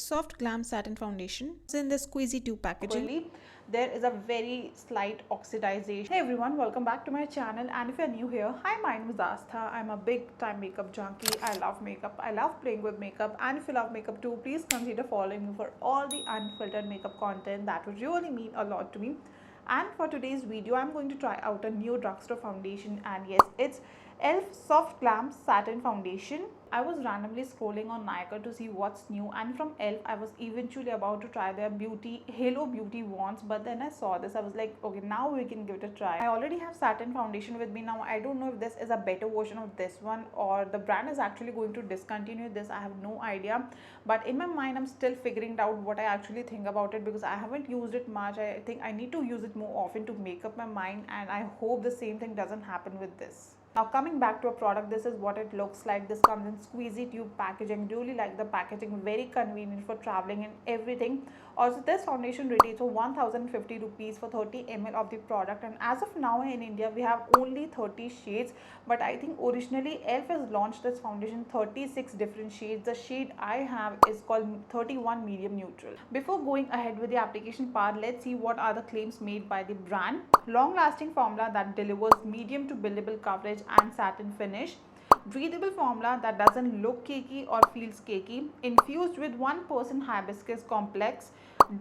Soft Glam Satin Foundation. It's in the squeezy tube packaging. There is a very slight oxidization. Hey everyone, welcome back to my channel, and if you're new here, hi, my name is Astha. I'm a big time makeup junkie. I love makeup. I love playing with makeup, and if you love makeup too, please consider following me for all the unfiltered makeup content. That would really mean a lot to me. And for today's video, I'm going to try out a new drugstore foundation, and yes, it's e.l.f. Soft Glam Satin Foundation. I was randomly scrolling on Nykaa to see what's new, and from e.l.f. I was eventually about to try their Halo Beauty Wands, but then I saw this. I was like, okay, now we can give it a try. I already have satin foundation with me now. I don't know if this is a better version of this one or the brand is actually going to discontinue this. I have no idea, but in my mind I'm still figuring out what I actually think about it because I haven't used it much. I think I need to use it more often to make up my mind, and I hope the same thing doesn't happen with this. Now coming back to a product, this is what it looks like. This comes in squeezy tube packaging. Really like the packaging, very convenient for traveling and everything. Also, this foundation retails for 1050 rupees for 30 ml of the product, and as of now in India we have only 30 shades, but I think originally e.l.f. has launched this foundation 36 different shades. The shade I have is called 31 medium neutral. Before going ahead with the application part, let's see what are the claims made by the brand. Long lasting formula that delivers medium to buildable coverage and satin finish. Breathable formula that doesn't look cakey or feels cakey. Infused with 1% hibiscus complex.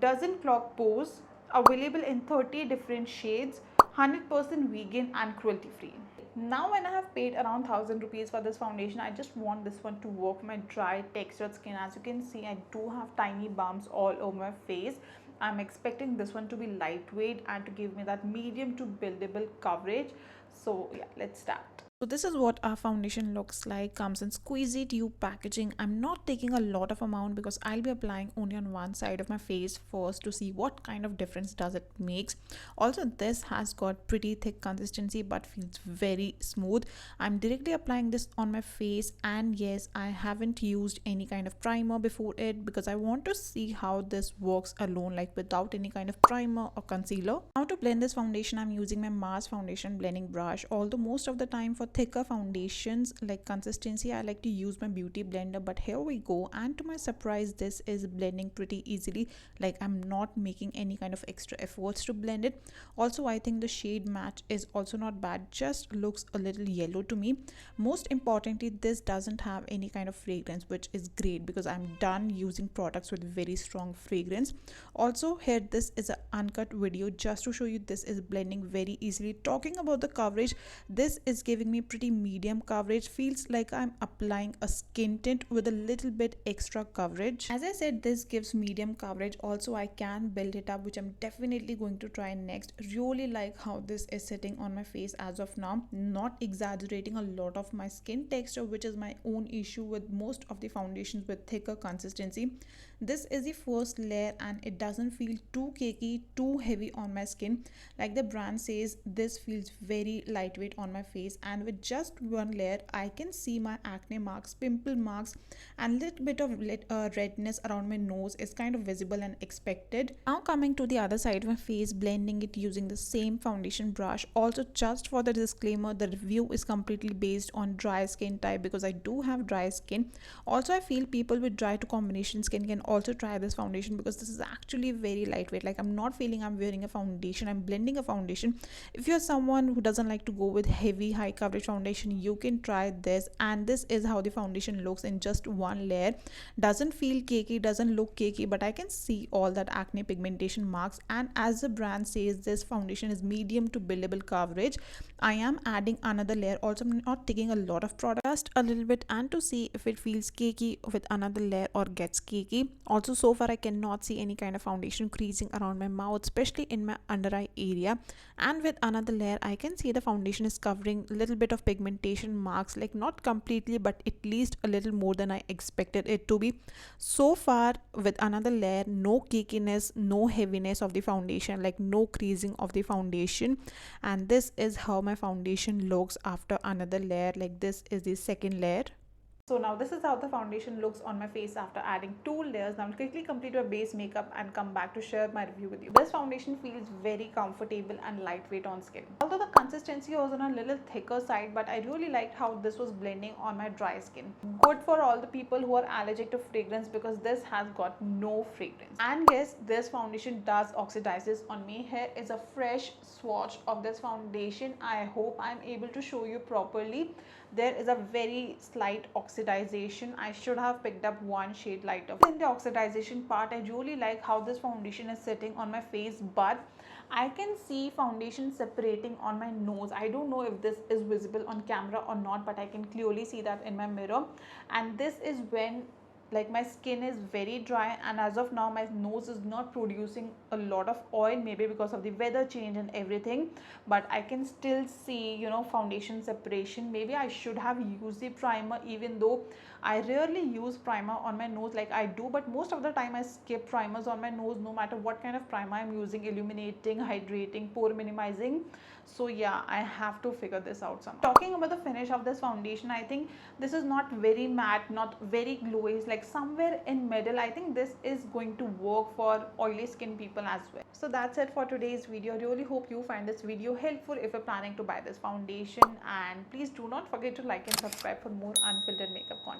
Doesn't clog pores. Available in 30 different shades. 100% vegan and cruelty free. Now when I have paid around 1000 rupees for this foundation, I just want this one to work my dry textured skin. As you can see, I do have tiny bumps all over my face. I'm expecting this one to be lightweight and to give me that medium to buildable coverage. So yeah, let's start. So this is what our foundation looks like. Comes in squeezy tube packaging. I'm not taking a lot of amount because I'll be applying only on one side of my face first to see what kind of difference does it makes. Also, this has got pretty thick consistency but feels very smooth. I'm directly applying this on my face, and yes, I haven't used any kind of primer before it because I want to see how this works alone, like without any kind of primer or concealer. Now to blend this foundation, I'm using my Mars foundation blending brush. Although most of the time for thicker foundations like consistency, I like to use my beauty blender, but here we go, and to my surprise this is blending pretty easily. Like I'm not making any kind of extra efforts to blend it. Also, I think the shade match is also not bad, just looks a little yellow to me. Most importantly, this doesn't have any kind of fragrance, which is great because I'm done using products with very strong fragrance. Also, here this is an uncut video just to show you this is blending very easily. Talking about the coverage, this is giving me pretty medium coverage. Feels like I'm applying a skin tint with a little bit extra coverage. As I said, this gives medium coverage. Also, I can build it up, which I'm definitely going to try next. Really like how this is sitting on my face as of now, not exaggerating a lot of my skin texture, which is my own issue with most of the foundations with thicker consistency. This is the first layer and it doesn't feel too cakey, too heavy on my skin. Like the brand says, this feels very lightweight on my face, and with just one layer I can see my acne marks, pimple marks, and little bit of redness around my nose is kind of visible and expected. Now coming to the other side of my face, blending it using the same foundation brush. Also, just for the disclaimer, the review is completely based on dry skin type because I do have dry skin. Also, I feel people with dry to combination skin can also try this foundation because this is actually very lightweight. Like I'm not feeling I'm wearing a foundation, I'm blending a foundation. If you're someone who doesn't like to go with heavy high coverage foundation, you can try this, and this is how the foundation looks in just one layer. Doesn't feel cakey, doesn't look cakey, but I can see all that acne pigmentation marks, and as the brand says, this foundation is medium to buildable coverage. I am adding another layer. Also, I'm not taking a lot of product, just a little bit, and to see if it feels cakey with another layer or gets cakey. Also, so far I cannot see any kind of foundation creasing around my mouth, especially in my under eye area. And with another layer I can see the foundation is covering a little bit of pigmentation marks, like not completely but at least a little more than I expected it to be. So far with another layer, no cakiness, no heaviness of the foundation, like no creasing of the foundation. And this is how my foundation looks after another layer. Like this is the second layer. So now this is how the foundation looks on my face after adding 2 layers. Now I'll quickly complete your base makeup and come back to share my review with you. This foundation feels very comfortable and lightweight on skin. Although the consistency was on a little thicker side, but I really liked how this was blending on my dry skin. Good for all the people who are allergic to fragrance because this has got no fragrance. And yes, this foundation does oxidizes on me. Here is a fresh swatch of this foundation. I hope I'm able to show you properly. There is a very slight oxidization. I should have picked up one shade lighter. In the oxidization part, I really like how this foundation is sitting on my face, but I can see foundation separating on my nose. I don't know if this is visible on camera or not, but I can clearly see that in my mirror. And this is when like my skin is very dry, and as of now my nose is not producing a lot of oil, maybe because of the weather change and everything, but I can still see, you know, foundation separation. Maybe I should have used the primer, even though I rarely use primer on my nose like I do, but most of the time I skip primers on my nose no matter what kind of primer I'm using, illuminating, hydrating, pore minimizing. So yeah, I have to figure this out somehow. Talking about the finish of this foundation, I think this is not very matte, not very glowy. It's like somewhere in middle. I think this is going to work for oily skin people as well. So that's it for today's video. I really hope you find this video helpful if you're planning to buy this foundation, and please do not forget to like and subscribe for more unfiltered makeup content.